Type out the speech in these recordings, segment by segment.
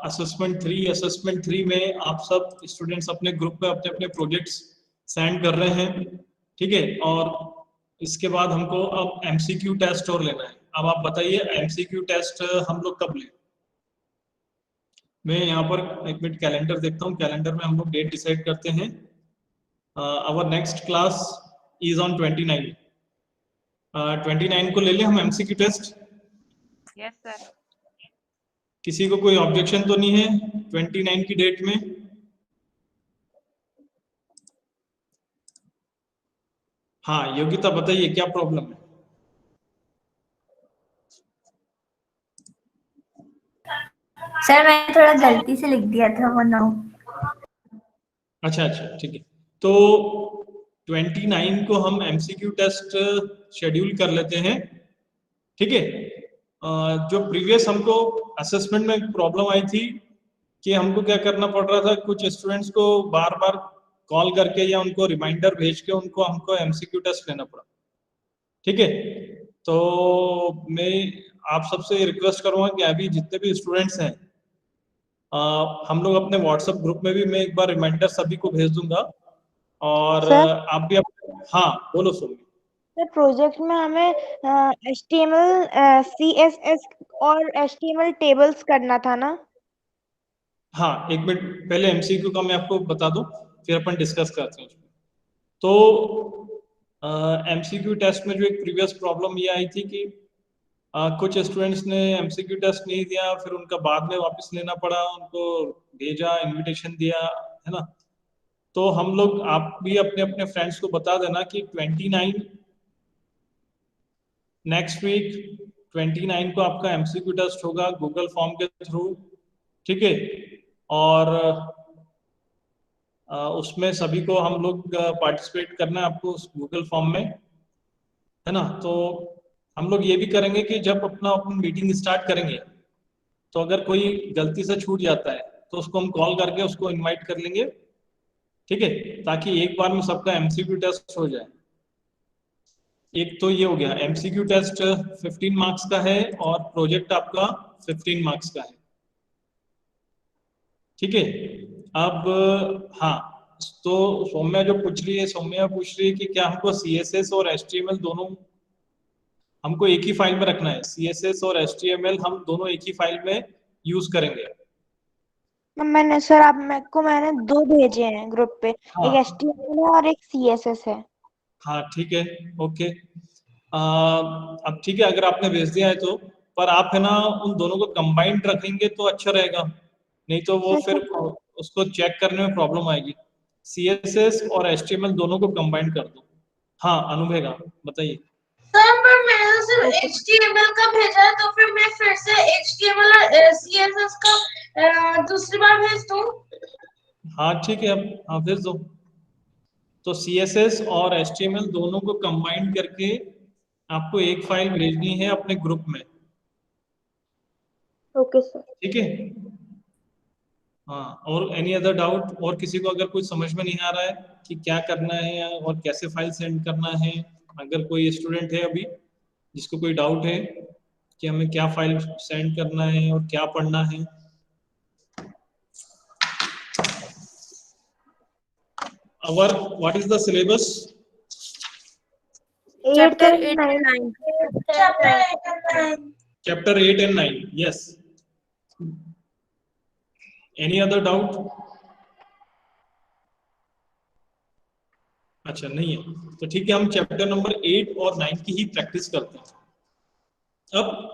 Assessment 3 में आप सब स्टूडेंट्स अपने ग्रुप में अपने अपने प्रोजेक्ट्स सेंड कर रहे हैं, ठीक है। और इसके बाद हमको अब एमसीक्यू टेस्ट और लेना है। अब आप बताइए एमसीक्यू टेस्ट हम लोग कब लें। मैं यहाँ पर एक मिनट कैलेंडर देखता हूँ, कैलेंडर में हम लोग डेट डिसाइड करते हैं। Our next class is on 29। 29 को ले लें हम एमसीक्यू टेस्ट। Yes sir. किसी को कोई ऑब्जेक्शन तो नहीं है 29 की डेट में? हाँ योगिता बताइए क्या प्रॉब्लम है। सर मैंने थोड़ा गलती से लिख दिया था वो 9। अच्छा अच्छा ठीक है, तो 29 को हम एमसीक्यू टेस्ट शेड्यूल कर लेते हैं, ठीक है। जो प्रीवियस हमको असेसमेंट में प्रॉब्लम आई थी कि हमको क्या करना पड़ रहा था, कुछ स्टूडेंट्स को बार बार कॉल करके या उनको रिमाइंडर भेज के उनको हमको एमसीक्यू टेस्ट लेना पड़ा, ठीक है। तो मैं आप सबसे रिक्वेस्ट करूंगा कि अभी जितने भी स्टूडेंट्स हैं हम लोग अपने व्हाट्सएप ग्रुप में भी मैं एक बार रिमाइंडर सभी को भेज दूंगा और आप भी हाँ बोलो सोमी। सर प्रोजेक्ट में हमें HTML CSS और HTML टेबल्स करना था ना। हाँ एक मिनट पहले एमसीक्यू का मैं आपको बता दूं फिर अपन डिस्कस करते हैं। तो एमसीक्यू टेस्ट में जो एक प्रीवियस प्रॉब्लम ये आई थी कि कुछ स्टूडेंट्स ने एमसीक्यू टेस्ट नहीं दिया, फिर उनका बाद में वापस लेना पड़ा, उनको भेजा इनविटेशन दिया, है ना। तो हम लोग आप भी अपने अपने फ्रेंड्स को बता देना कि 29 नेक्स्ट वीक 29 को आपका एमसीक्यू टेस्ट होगा गूगल फॉर्म के थ्रू, ठीक है। और उसमें सभी को हम लोग पार्टिसिपेट करना है आपको उस गूगल फॉर्म में, है ना। तो हम लोग ये भी करेंगे कि जब अपना अपन मीटिंग स्टार्ट करेंगे तो अगर कोई गलती से छूट जाता है तो उसको हम कॉल करके उसको इनवाइट कर लेंगे, ठीक है, ताकि एक बार में सबका एमसीक्यू टेस्ट हो जाए। एक तो ये हो गया एमसीक्यू टेस्ट 15 मार्क्स का है और प्रोजेक्ट आपका 15 मार्क्स का है, ठीक है। अब हाँ तो सौम्या पूछ रही है कि क्या हमको CSS और HTML दोनों हमको एक ही फाइल में रखना है। CSS और HTML हम दोनों एक ही फाइल में यूज करेंगे। मैंने सर मैंने 2 भेजे हैं ग्रुप पे, हाँ। एक HTML है और एक CSS है। हाँ ठीक है ओके। अब ठीक है अगर आपने भेज दिया है तो, पर आप है ना उन दोनों को कंबाइंड रखेंगे तो अच्छा रहेगा, नहीं तो वो फिर उसको चेक करने में प्रॉब्लम आएगी। CSS और HTML दोनों को कंबाइंड कर दो। हाँ अनुभेगा बताइए। सर पर मैंने सिर्फ HTML का भेजा है तो फिर मैं फिर से HTML और CSS का दूसरी बार भेज दूं? हाँ ठीक है अब हाँ भेज दो। तो CSS और HTML दोनों को कंबाइंड करके आपको एक फाइल भेजनी है अपने ग्रुप में, ओके सर ठीक है। हाँ और एनी अदर डाउट, और किसी को अगर कुछ समझ में नहीं आ रहा है कि क्या करना है और कैसे फाइल सेंड करना है, अगर कोई स्टूडेंट है अभी जिसको कोई डाउट है कि हमें क्या फाइल सेंड करना है और क्या पढ़ना है। Our what is the syllabus? Chapter 8 and 9. Chapter 8 and 9. Chapter 8 and 9, yes. Any other doubt? अच्छा नहीं है तो ठीक है, हम चैप्टर नंबर 8 और 9 की ही प्रैक्टिस करते हैं। अब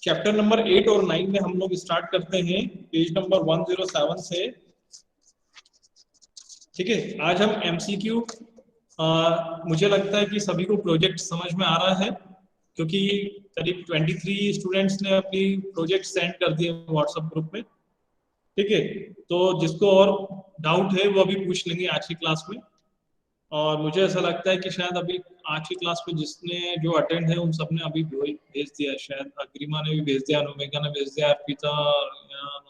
चैप्टर नंबर 8 और 9 में हम लोग स्टार्ट करते हैं पेज नंबर 107 से, ठीक है। आज हम MCQ मुझे लगता है कि सभी को प्रोजेक्ट समझ में आ रहा है क्योंकि करीब 23 स्टूडेंट्स ने अपनी प्रोजेक्ट सेंड कर दिए व्हाट्सएप ग्रुप में, ठीक है। तो जिसको और डाउट है वो अभी पूछ लेंगे आज की क्लास में। और मुझे ऐसा लगता है कि शायद अभी आज की क्लास में जिसने जो अटेंड है उन सब ने अभी भेज दिया है, शायद अग्रिमा ने भी भेज दिया, अनुमेगा ने भेज दिया, अर्पिता,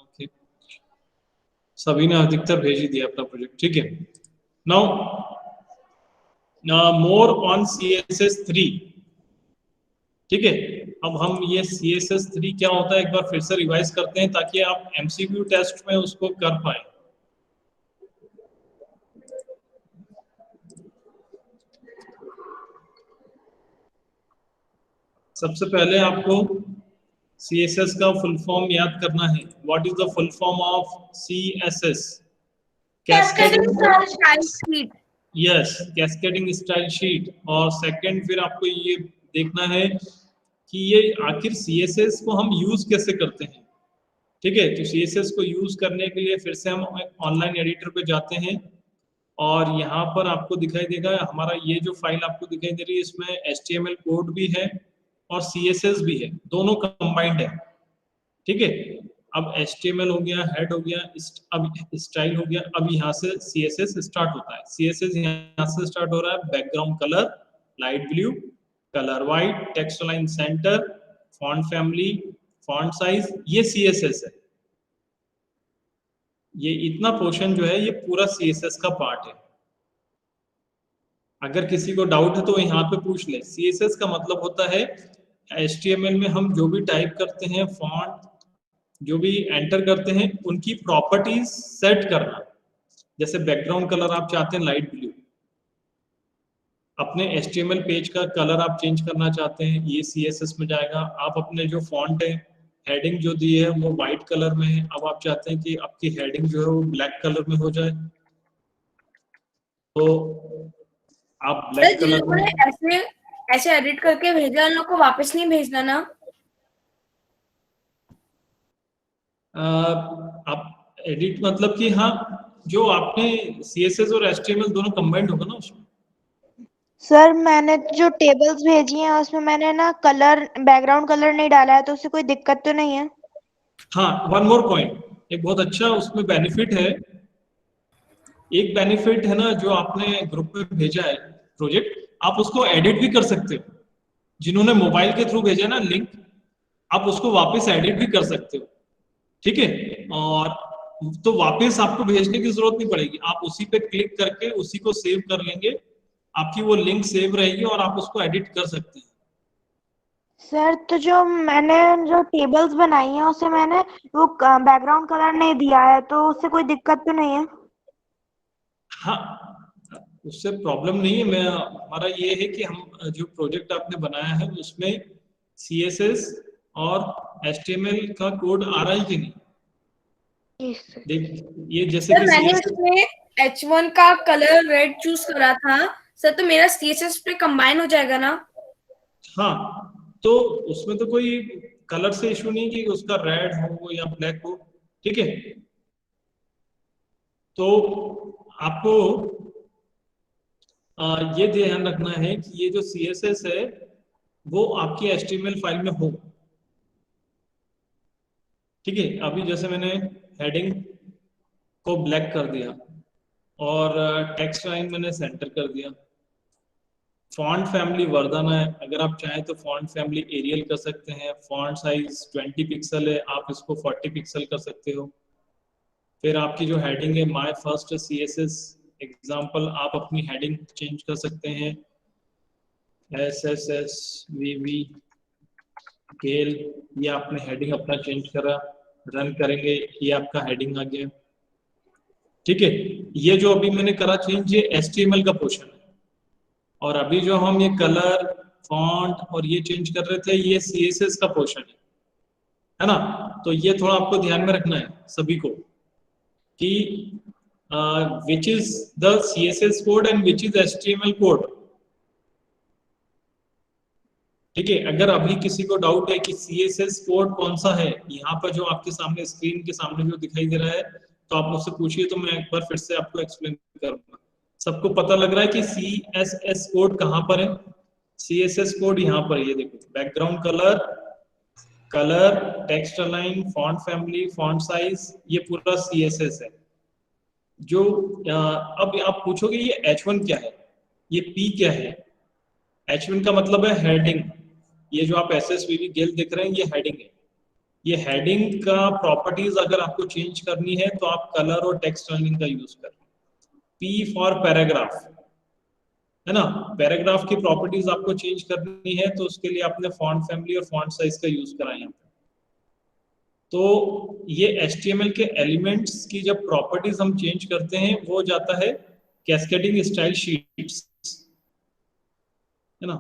ओके, सभी ने अधिकतर भेज ही दिया अपना प्रोजेक्ट, ठीक है। नाउ मोर ऑन CSS 3, ठीक है, अब हम ये CSS3 क्या होता है एक बार फिर से रिवाइज करते हैं ताकि आप MCQ टेस्ट में उसको कर पाए। सबसे पहले आपको CSS का फुल फॉर्म याद करना है। What is the full form of CSS? Cascading Style Sheet. Yes, cascading style sheet. और सेकंड फिर आपको ये देखना है कि ये आखिर CSS को हम यूज कैसे करते हैं। ठीक है, तो CSS को यूज करने के लिए फिर से हम ऑनलाइन एडिटर पे जाते हैं और यहाँ पर आपको दिखाई देगा हमारा ये जो फाइल आपको दिखाई दे रही है इसमें HTML कोड भी है और CSS भी है, दोनों कंबाइंड है। ठीक है, अब HTML हो गया, हेड हो गया, अब स्टाइल हो गया, अब यहाँ से CSS स्टार्ट होता है। CSS यहाँ से स्टार्ट हो रहा है, background colour light blue, colour white, text line centre, font family, font size, ये CSS है। ये इतना पोर्शन जो है ये पूरा CSS का पार्ट है। अगर किसी को डाउट है तो यहाँ पे पूछ ले। CSS का मतलब होता है HTML में हम जो भी टाइप करते हैं, फॉन्ट जो भी एंटर करते हैं, उनकी प्रॉपर्टीज सेट करना। जैसे बैकग्राउंड कलर आप चाहते हैं लाइट ब्लू, अपने HTML पेज का कलर आप चेंज करना चाहते हैं, ये CSS में जाएगा। आप अपने जो फॉन्ट है, हेडिंग जो दी है वो व्हाइट कलर में है, अब आप चाहते हैं कि आपकी हेडिंग जो है वो ब्लैक कलर में हो जाए, तो आप ब्लैक कलर में ऐसे ऐसे एडिट करके भेजा, उन लोग को वापस नहीं भेजना ना? आप एडिट मतलब कि हाँ, जो आपने CSS और HTML दोनों कंबाइंड होगा ना उसमें। सर मैंने जो टेबल्स भेजी हैं उसमें मैंने ना कलर, बैकग्राउंड कलर नहीं डाला है, तो उससे कोई दिक्कत तो नहीं है? हाँ, वन मोर पॉइंट, एक बहुत अच्छा उसमें बेनिफिट है। एक बेनिफिट है ना, जो आपने ग्रुप में भेजा है प्रोजेक्ट, आप उसको एडिट भी कर सकते हो। जिन्होंने मोबाइल के थ्रू भेजा ना लिंक, आप उसको वापस एडिट भी कर सकते हो। ठीक है, और तो वापस आपको भेजने की जरूरत नहीं पड़ेगी, आप उसी पे क्लिक करके उसी को सेव कर लेंगे, आपकी वो लिंक सेव रहेगी और आप उसको एडिट कर सकते हैं। सर तो जो मैंने जो टेबल्स बनाई हैं उससे मैंने वो बैकग्राउंड कलर नहीं दिया है, तो उससे कोई दिक्कत तो नहीं है? हाँ, उससे प्रॉब्लम नहीं है। मैं हमारा ये है कि हम जो प्रोजेक्ट आपने बनाया है उसमें CSS और HTML का कोड आ रहा है कि नहीं। देख, ये जैसे सर कि मैंने CSS, उसमें H1 का कलर रेड चूज करा था सर, तो मेरा CSS पे कंबाइन हो जाएगा ना? हाँ, तो उसमें तो कोई कलर से इशू नहीं कि उसका रेड हो या ब्लैक हो। ठीक है, तो आपको ये ध्यान रखना है कि ये जो CSS है वो आपकी HTML फाइल में हो। ठीक है, अभी जैसे मैंने हेडिंग को ब्लैक कर दिया और टेक्स्ट लाइन मैंने सेंटर कर दिया। फॉन्ट फैमिली वर्धन है, अगर आप चाहें तो फॉन्ट फैमिली एरियल कर सकते हैं। फॉन्ट साइज 20 पिक्सल है, आप इसको 40 पिक्सल कर सकते हो। फिर आपकी जो हेडिंग है माय फर्स्ट CSS एग्जाम्पल, आप अपनी हेडिंग चेंज कर सकते हैं। SSSVV स्केल, ये आपने हेडिंग अपना चेंज करा, रन करेंगे, ये आपका हेडिंग आ गया। ठीक है, ये जो अभी मैंने करा चेंज, ये HTML का पोर्शन है, और अभी जो हम ये कलर, फॉन्ट और ये चेंज कर रहे थे, ये CSS का पोर्शन है ना। तो ये थोड़ा आपको ध्यान में रखना है सभी को कि which is the CSS code and which is HTML code। ठीक है, अगर अभी किसी को डाउट है कि CSS कोड कौन सा है, यहाँ पर जो आपके सामने स्क्रीन के सामने जो दिखाई दे रहा है, तो आप मुझसे पूछिए तो मैं एक बार फिर से आपको एक्सप्लेन करूंगा। सबको पता लग रहा है कि CSS कोड कहाँ पर है? CSS कोड यहाँ पर, ये देखो, background colour, colour, text align, font family, font size, ये पूरा CSS है। जो अब आप पूछोगे ये H1 क्या है, ये P क्या है? H1 का मतलब है हेडिंग। ये जो आप SSVV गेल देख रहे हैं, ये हेडिंग है। ये हेडिंग का प्रॉपर्टीज अगर आपको चेंज करनी है तो आप कलर और टेक्स्ट लाइनिंग का यूज करें। P फॉर पैराग्राफ, है ना। पैराग्राफ की प्रॉपर्टीज आपको चेंज करनी है तो उसके लिए आपने फॉन्ट फैमिली और फॉन्ट साइज का यूज करा है यहाँ पे। तो ये HTML के एलिमेंट्स की जब प्रॉपर्टीज हम चेंज करते हैं वो जाता है कैस्केडिंग स्टाइल शीट्स, है ना।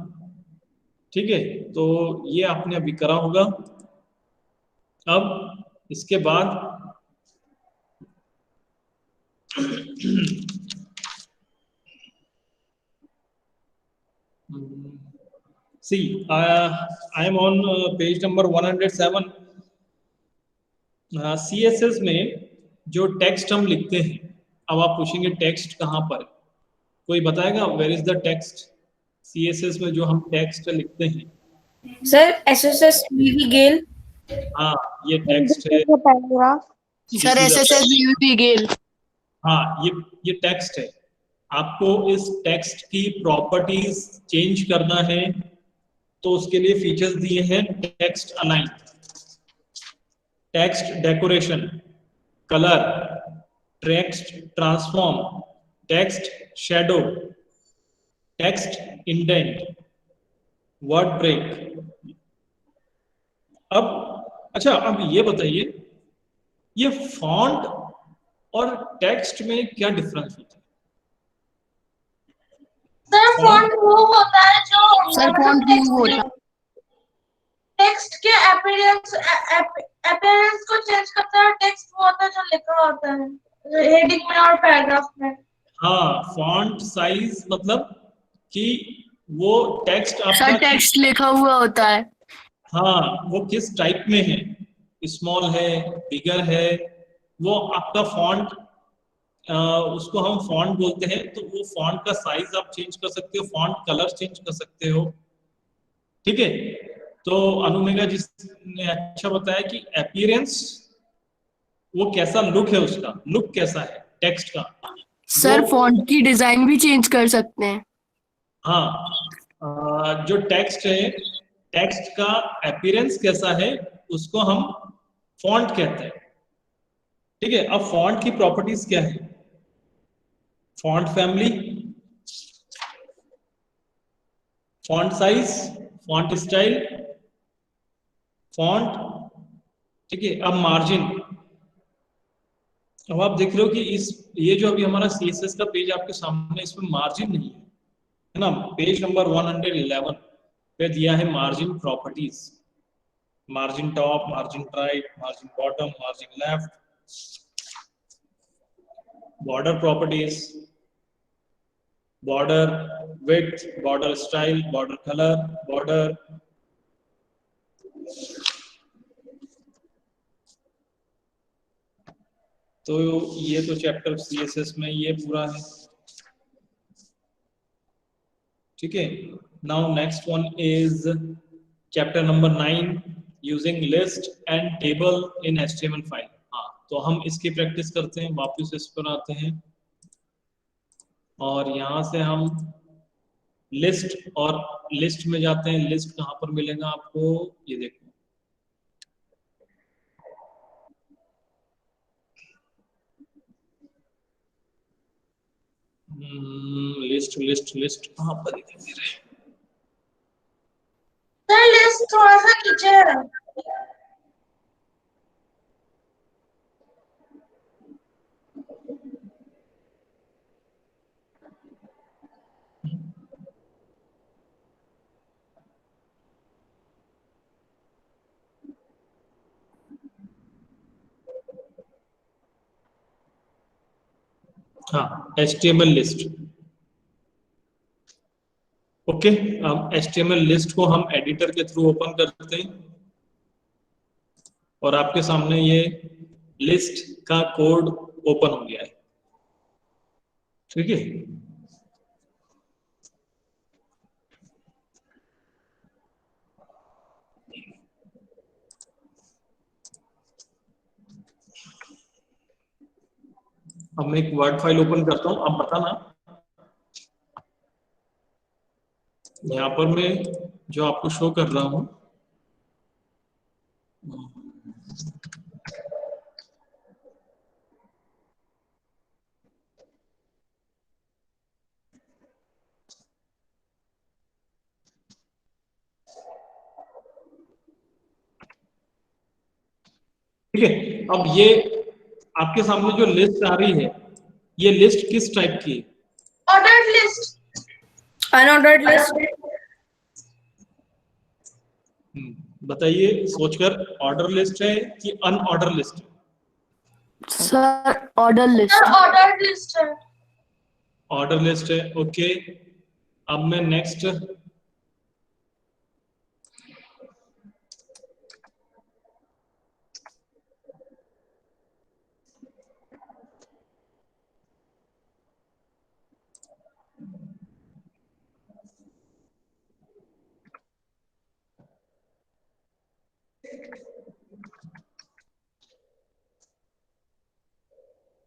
ठीक है, तो ये आपने अभी करा होगा। अब इसके बाद see I am on page number 107। CSS में जो टेक्स्ट हम लिखते हैं, अब आप पूछेंगे टेक्स्ट कहाँ पर है? कोई बताएगा where is the text? CSS में जो हम टेक्स्ट लिखते हैं सर SSS VB गेल। हाँ ये टेक्स्ट है। पैराग्राफ। सर SSS VB गेल। हाँ ये टेक्स्ट है। आपको इस टेक्स्ट की प्रॉपर्टीज चेंज करना है तो उसके लिए फीचर्स दिए हैं text align, text decoration, colour, text transform, text shadow, text indent, word break. अब अच्छा, अब ये बताइए ये फॉन्ट और टेक्स्ट में क्या डिफरेंस होता है? सर फॉन्ट वो होता है जो सर फॉन्ट व्यू होता है। टेक्स्ट के अपीयरेंस को चेंज करता है, टेक्स्ट वो होता है जो लिखा होता है हेडिंग में और पैराग्राफ में। हाँ, फॉन्ट साइज मतलब कि वो टेक्स्ट आपका सर टेक्स्ट लिखा हुआ होता है। हाँ वो किस टाइप में है, स्मॉल है, बिगर है, वो आपका फॉन्ट उसको हम फॉन्ट बोलते हैं। तो वो फॉन्ट का साइज आप चेंज कर सकते हो, फॉन्ट कलर चेंज कर सकते हो। ठीक है, तो अनुमेगा जिसने अच्छा बताया कि अपीयरेंस वो कैसा लुक है, उसका लुक कैसा है टेक्स्ट का। सर फॉन्ट की डिजाइन भी चेंज कर सकते हैं। हाँ जो टेक्स्ट है, टेक्स्ट का अपीयरेंस कैसा है उसको हम फॉन्ट कहते हैं। ठीक है, अब फॉन्ट की प्रॉपर्टीज क्या है? Font family, font size, font style, font. ठीक है, अब मार्जिन। अब आप देख रहे हो कि ये जो अभी हमारा CSS का पेज आपके सामने, इसमें मार्जिन नहीं है ना। पेज नंबर 111 पे दिया है margin properties, margin top, margin right, margin bottom, margin left, border properties, border width, border style, border colour, border. तो ये तो चैप्टर CSS में ये पूरा है। ठीक है, now next one is chapter number 9 using list and table in HTML file. हाँ तो हम इसकी प्रैक्टिस करते हैं, वापस इस पर आते हैं और यहाँ से हम लिस्ट और लिस्ट में जाते हैं। लिस्ट कहाँ पर मिलेगा आपको, ये देखो लिस्ट लिस्ट लिस्ट कहाँ पर दिखाई दे रहा है? सर लिस्ट थोड़ा सा नीचे है। हाँ HTML लिस्ट। ओके, अब HTML लिस्ट को हम एडिटर के थ्रू ओपन करते हैं और आपके सामने ये लिस्ट का कोड ओपन हो गया है। ठीक है, अब मैं एक वर्ड फाइल ओपन करता हूं, अब बताना यहाँ पर मैं जो आपको शो कर रहा हूं ठीक है, अब ये आपके सामने जो लिस्ट आ रही है, ये लिस्ट किस टाइप की है? Ordered list. Unordered list. बताइए सोचकर, ऑर्डर लिस्ट है कि अनऑर्डर लिस्ट है? Sir order list. Sir ordered list है। ऑर्डर लिस्ट है, ओके। अब मैं नेक्स्ट,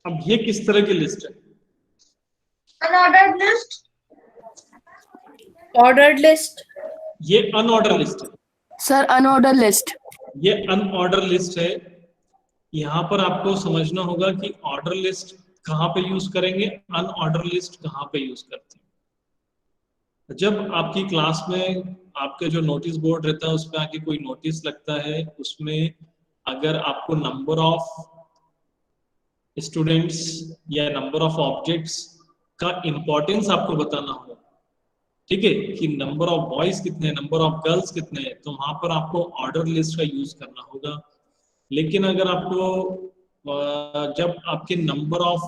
अब ये किस तरह की लिस्ट है? Unordered list. Ordered list. ये अनऑर्डर लिस्ट है। Sir unordered list. ये अनऑर्डर लिस्ट है। यहाँ पर आपको समझना होगा कि ऑर्डर लिस्ट कहाँ पे यूज करेंगे, अनऑर्डर लिस्ट कहाँ पे यूज करते हैं। जब आपकी क्लास में आपके जो नोटिस बोर्ड रहता है, उसमें आके कोई नोटिस लगता है, उसमें अगर आपको नंबर ऑफ स्टूडेंट्स या नंबर ऑफ ऑब्जेक्ट्स का इंपॉर्टेंस आपको बताना हो, ठीक है, कि नंबर ऑफ बॉयज कितने, नंबर ऑफ गर्ल्स कितने, तो वहां पर आपको ऑर्डर लिस्ट का यूज करना होगा। लेकिन अगर आपको जब आपके नंबर ऑफ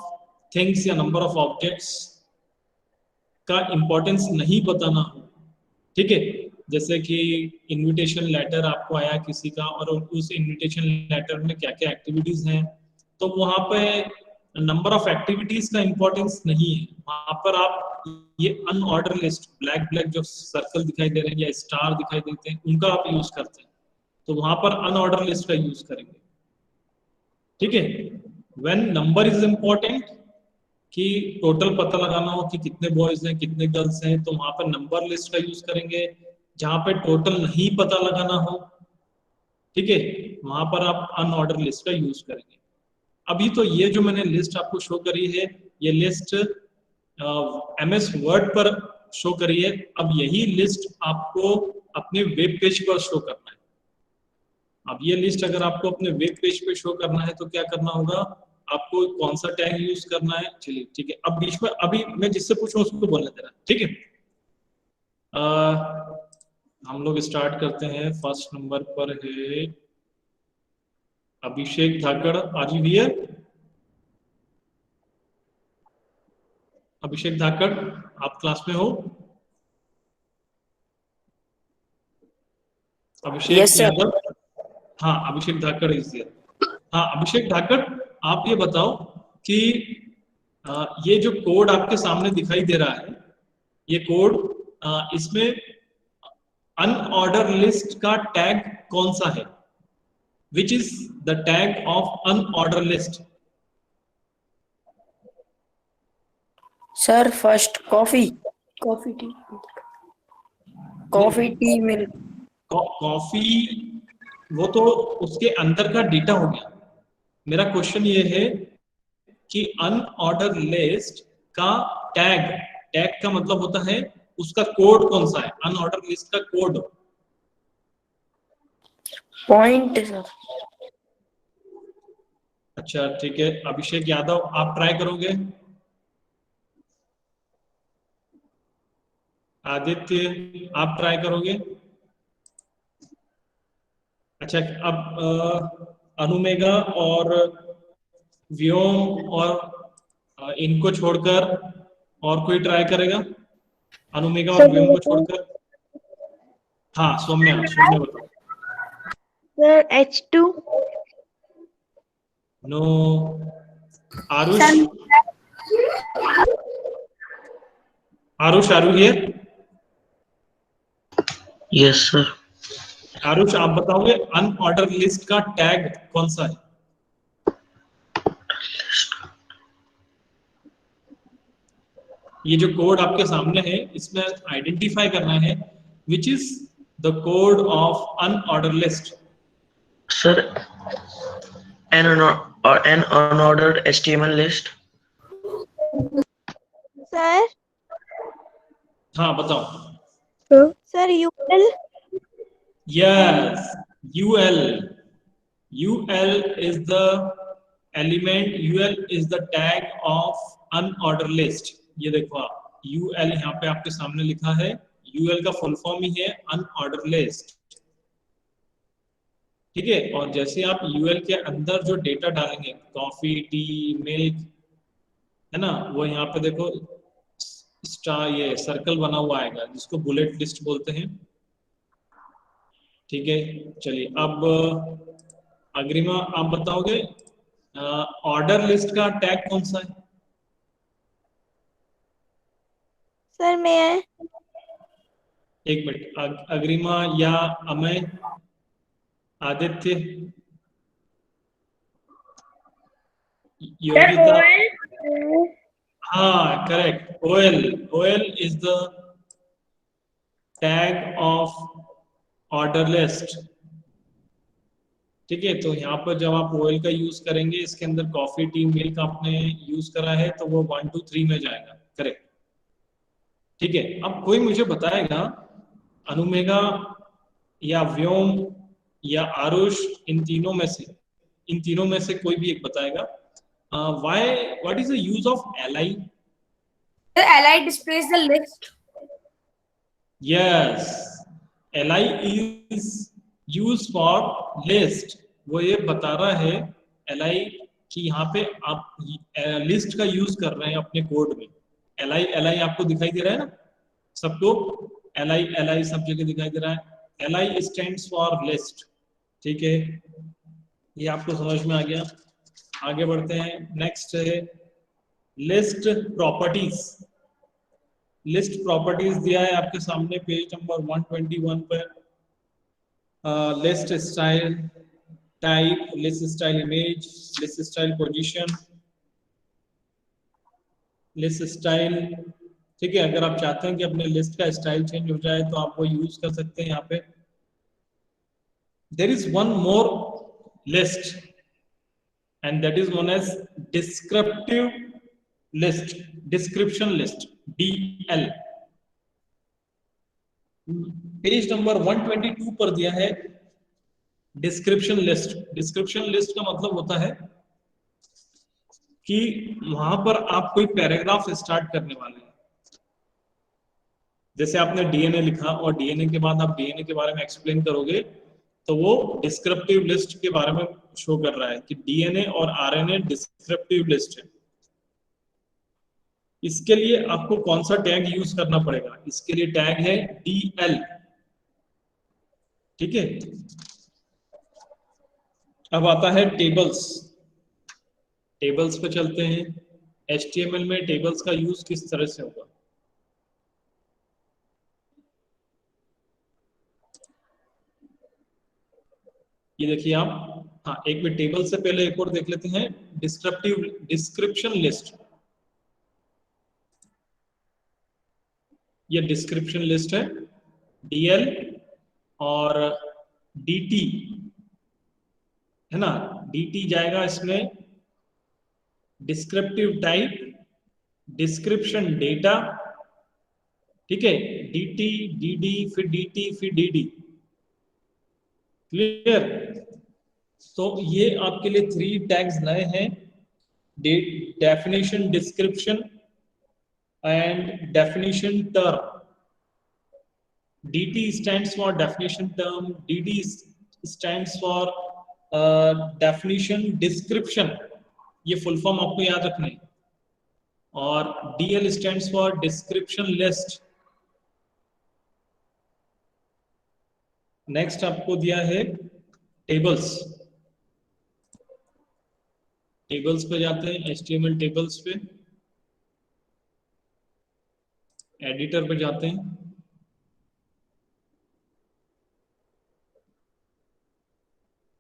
थिंग्स या नंबर ऑफ ऑब्जेक्ट्स का इंपॉर्टेंस नहीं बताना हो, ठीक है, जैसे कि इनविटेशन लेटर आपको आया किसी का और उस इनविटेशन लेटर में क्या क्या एक्टिविटीज हैं, तो वहां पे नंबर ऑफ एक्टिविटीज का इंपॉर्टेंस नहीं है। वहां पर आप ये अनऑर्डर लिस्ट, ब्लैक ब्लैक जो सर्कल दिखाई दे रहे हैं या स्टार दिखाई देते हैं, उनका आप यूज करते हैं, तो वहां पर अनऑर्डर लिस्ट का यूज करेंगे। ठीक है, व्हेन नंबर इज इंपॉर्टेंट, कि टोटल पता लगाना हो कि कितने बॉयज हैं कितने गर्ल्स हैं, तो वहां पर नंबर लिस्ट का यूज करेंगे। जहां पे टोटल नहीं पता लगाना हो, ठीक है, वहां पर आप अनऑर्डर लिस्ट का यूज करेंगे। अभी तो ये जो मैंने लिस्ट आपको शो करी है, ये लिस्ट MS वर्ड पर शो करी है। अब यही लिस्ट आपको अपने वेब पेज पर शो करना है। अब ये लिस्ट अगर आपको अपने वेब पेज पे शो करना है तो क्या करना होगा, आपको कौन सा टैग यूज करना है। चलिए ठीक है, अब बीच में अभी मैं जिससे पूछूं उसको बोलने देना, ठीक है। हम लोग स्टार्ट करते हैं। फर्स्ट नंबर पर है Abhishek Dhakad. Are you here? Abhishek Dhakad, आप क्लास में हो? अभिषेक यादव, हाँ अभिषेक धाकड़ इज हियर। हाँ अभिषेक धाकड़, आप ये बताओ कि ये जो कोड आपके सामने दिखाई दे रहा है, ये कोड, इसमें अनऑर्डर लिस्ट का टैग कौन सा है? Which is the tag of unorder list? Sir first coffee. Coffee tea. Coffee tea milk. Coffee, वो तो उसके अंदर का डेटा हो गया। मेरा क्वेश्चन ये है कि अनऑर्डर लिस्ट का टैग, टैग का मतलब होता है उसका कोड कौन सा है, अनऑर्डर लिस्ट का कोड। Point sir. अच्छा ठीक है, अभिषेक यादव आप ट्राई करोगे? आदित्य आप ट्राई करोगे? अच्छा, अब अनुमेगा और व्योम और इनको छोड़कर और कोई ट्राई करेगा? अनुमेगा और व्योम को छोड़कर। हाँ सौम्या, सौम्या बताओ। Sir H2। No. Aarush, Aarush are you here? Yes sir. Aarush आप बताओगे अनऑर्डर लिस्ट का टैग कौन सा है? ये जो कोड आपके सामने है, इसमें आइडेंटिफाई करना है which is the code of unorder list. Sir an unordered HTML list। Sir हाँ बताओ। Sir UL। Yes, UL, UL is the element, UL is the tag of unordered list। ये देखो आप, UL यहाँ पे आपके सामने लिखा है, UL का फुल फॉर्म ही है अनऑर्डर लिस्ट, ठीक है। और जैसे आप UL के अंदर जो डेटा डालेंगे, कॉफी, टी, मिल्क, है ना, वो यहाँ पे देखो स्टार, ये सर्कल बना हुआ आएगा जिसको बुलेट लिस्ट बोलते हैं, ठीक है। चलिए अब अग्रिमा आप बताओगे ऑर्डर लिस्ट का टैग कौन सा है? सर मैं एक मिनट, अग्रिमा या अमय, आदित्य, योगिता, हाँ correct, OL, OL is the tag of order list, ठीक है। तो यहाँ पर जब आप OL का यूज करेंगे, इसके अंदर कॉफी, टी, मिल्क आपने यूज करा है, तो वो 1 2 3 में जाएगा, करेक्ट, ठीक है। अब कोई मुझे बताएगा, अनुमेगा या व्योम या आरुष, इन तीनों में से कोई भी एक बताएगा, what is the use of LI? The li displays the list. Yes, LI is used for list। वो ये बता रहा है LI कि यहाँ पे आप लिस्ट का यूज कर रहे हैं अपने कोड में। LI आपको दिखाई दे रहा है ना सबको, LI सब जगह दिखाई दे रहा है। LI stands for list, ठीक है, ये आपको समझ में आ गया। आगे बढ़ते हैं, नेक्स्ट है लिस्ट प्रॉपर्टीज। लिस्ट प्रॉपर्टीज दिया है आपके सामने पेज नंबर 121 पर। List style type, list style image, list style position, list style, ठीक है। अगर आप चाहते हैं कि अपने लिस्ट का स्टाइल चेंज हो जाए तो आप वो यूज कर सकते हैं यहाँ पे। There is one more list and that is known as descriptive list, description list, DL। Page number 122 पर दिया है डिस्क्रिप्शन लिस्ट। डिस्क्रिप्शन लिस्ट का मतलब होता है कि वहां पर आप कोई पैराग्राफ स्टार्ट करने वाले हैं, जैसे आपने DNA लिखा और DNA के बाद आप DNA के बारे में एक्सप्लेन करोगे, तो वो डिस्क्रिप्टिव लिस्ट के बारे में शो कर रहा है कि DNA और RNA डिस्क्रिप्टिव लिस्ट है। इसके लिए आपको कौन सा टैग यूज करना पड़ेगा? इसके लिए टैग है DL, ठीक है। अब आता है टेबल्स। टेबल्स पे चलते हैं। HTML में टेबल्स का यूज किस तरह से होगा? ये देखिए आप, हाँ एक मिनट, टेबल से पहले एक और देख लेते हैं, डिस्क्रिप्शन लिस्ट। ये डिस्क्रिप्शन लिस्ट है, DL और DT है ना। DT जाएगा इसमें डिस्क्रिप्टिव टाइप, डिस्क्रिप्शन डेटा, ठीक है। DT, DD, फिर DT, फिर DD, क्लियर। तो ये आपके लिए 3 टैग्स नए हैं, definition, description and definition term. DT stands for definition term, DD stands for definition description, ये फुल फॉर्म आपको याद रखना है, और DL stands for description list। Next आपको दिया है टेबल्स। टेबल्स पे जाते हैं, HTML टेबल्स पे, एडिटर पे जाते हैं।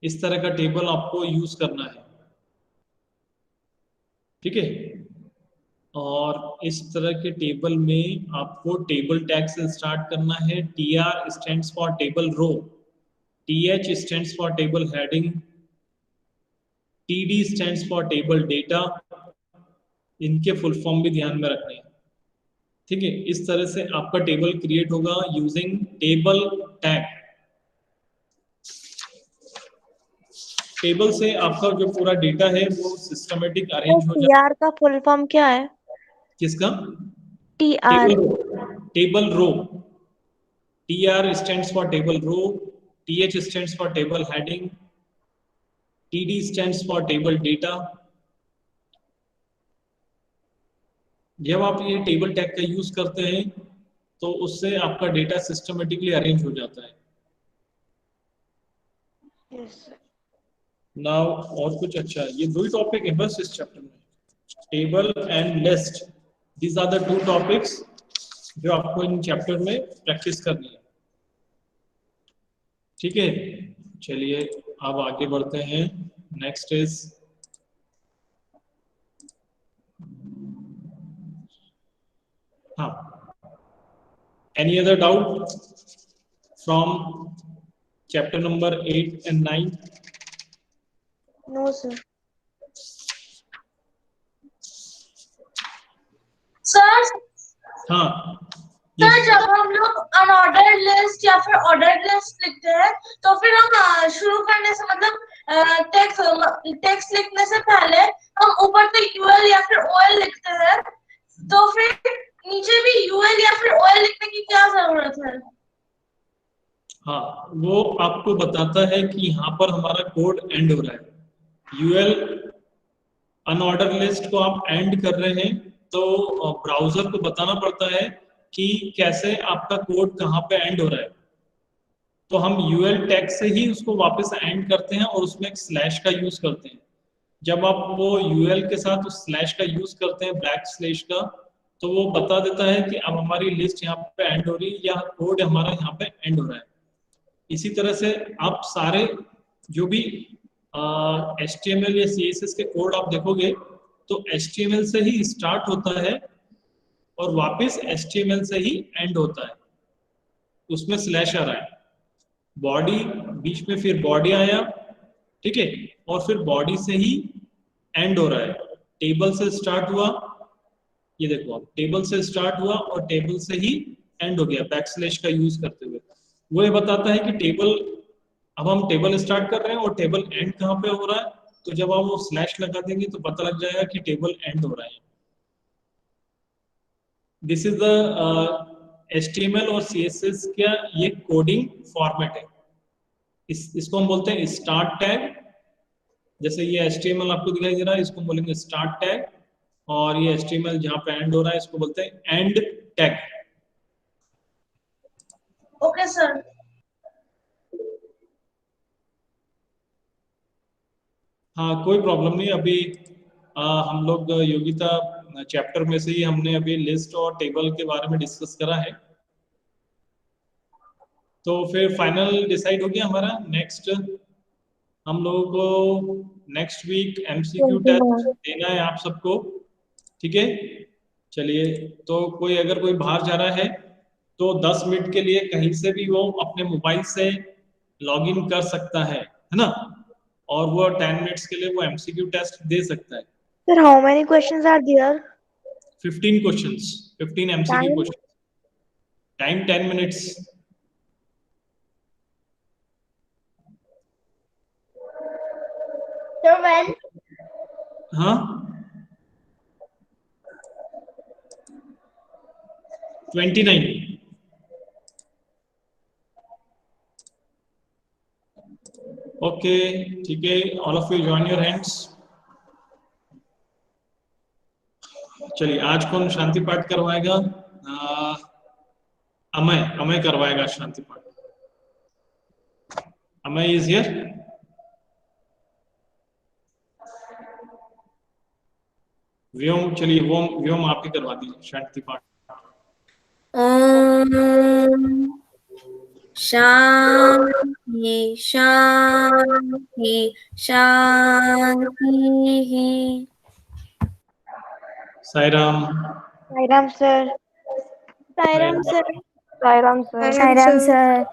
इस तरह का टेबल आपको यूज करना है, ठीक है। और इस तरह के टेबल में आपको टेबल टैग से स्टार्ट करना है। TR stands for table row, TH stands for table heading, TD stands for table data. इनके फुल फॉर्म भी ध्यान में रखने हैं, ठीक है। इस तरह से आपका टेबल क्रिएट होगा यूजिंग टेबल टैग। टेबल से आपका जो पूरा डेटा है वो सिस्टमेटिक अरेंज हो जाता टीआर का फुल फॉर्म क्या है? है। किसका? TR. Table row. TR stands for table row, TH stands for table heading, TD stands for table data. जब आप ये टेबल टैग का यूज करते हैं तो उससे आपका डेटा सिस्टमेटिकली अरेंज हो जाता है। नाउ और कुछ अच्छा है, ये दो ही टॉपिक है बस इस चैप्टर में, table and list. These are the two topics जो आपको इन चैप्टर में प्रैक्टिस करनी है। ठीक है, चलिए अब आगे बढ़ते हैं। नेक्स्ट इज हाँ, any other doubt from chapter number 8 and 9? No sir. Sir हाँ सर जब हम लोग अनऑर्डर्ड लिस्ट या फिर ऑर्डर्ड लिस्ट लिखते हैं तो फिर हम शुरू करने से मतलब टेक्स्ट लिखने से पहले हम ऊपर से यूएल या फिर ओएल लिखते हैं, तो फिर नीचे भी यूएल या फिर ओएल लिखने की क्या जरूरत है? हाँ, वो आपको बताता है कि यहाँ पर हमारा कोड एंड हो रहा है। यूएल अनऑर्डर लिस्ट को आप एंड कर रहे हैं तो ब्राउजर को बताना पड़ता है कि कैसे आपका कोड कहाँ पे एंड हो रहा है। तो हम यूएल टैग से ही उसको वापस एंड करते हैं और उसमें एक स्लैश का यूज करते हैं। जब आप वो यूएल के साथ उस स्लैश का यूज करते हैं, बैक स्लैश का, तो वो बता देता है कि अब हमारी लिस्ट यहाँ पे एंड हो रही है या कोड हमारा यहाँ पे एंड हो रहा है। इसी तरह से आप सारे जो भी HTML या CSS के कोड आप देखोगे तो HTML से ही स्टार्ट होता है और वापस HTML से ही एंड होता है, उसमें स्लैश आ रहा है। बॉडी बीच में, फिर बॉडी आया, ठीक है, और फिर बॉडी से ही एंड हो रहा है। टेबल से स्टार्ट हुआ, ये देखो आप, टेबल से स्टार्ट हुआ और टेबल से ही एंड हो गया बैक स्लैश का यूज करते हुए। वो ये बताता है कि टेबल, अब हम टेबल स्टार्ट कर रहे हैं और टेबल एंड कहाँ पे हो रहा है, तो जब आप वो स्लैश लगा देंगे तो पता लग जाएगा कि टेबल एंड हो रहा है। दिस इज द HTML और CSS का ये कोडिंग फॉर्मेट है। इसको हम बोलते हैं स्टार्ट टैग। जैसे ये HTML आपको दिखाई दे रहा है, इसको बोलेंगे स्टार्ट टैग, और ये HTML जहाँ पे एंड हो रहा है इसको बोलते हैं एंड टैग। Okay sir. हाँ, कोई प्रॉब्लम नहीं। अभी हम लोग योगिता चैप्टर में से ही हमने अभी लिस्ट और टेबल के बारे में डिस्कस करा है, तो फिर फाइनल डिसाइड हो गया हमारा। नेक्स्ट हम लोगों को नेक्स्ट वीक MCQ टेस्ट देना है आप सबको, ठीक है। चलिए, तो कोई अगर कोई बाहर जा रहा है तो 10 मिनट के लिए कहीं से भी वो अपने मोबाइल से लॉगिन कर सकता है ना, और वो 10 मिनट्स के लिए वो MCQ टेस्ट दे सकता है। Sir, how many questions are there? 15 questions, 15 MCQ Time? questions. Time 10 minutes. So when? हाँ, 29. ओके, ठीक है, all of you join your hands. चलिए, आज कौन शांति पाठ करवाएगा? अमय करवाएगा शांति पाठ। Amay is here. व्योम, चलिए व्योम आप ही करवा दीजिए शांति पाठ। ओम शांति शांति शांति। Sairam. Sairam sir. Sairam Sairam sir. Sairam sir.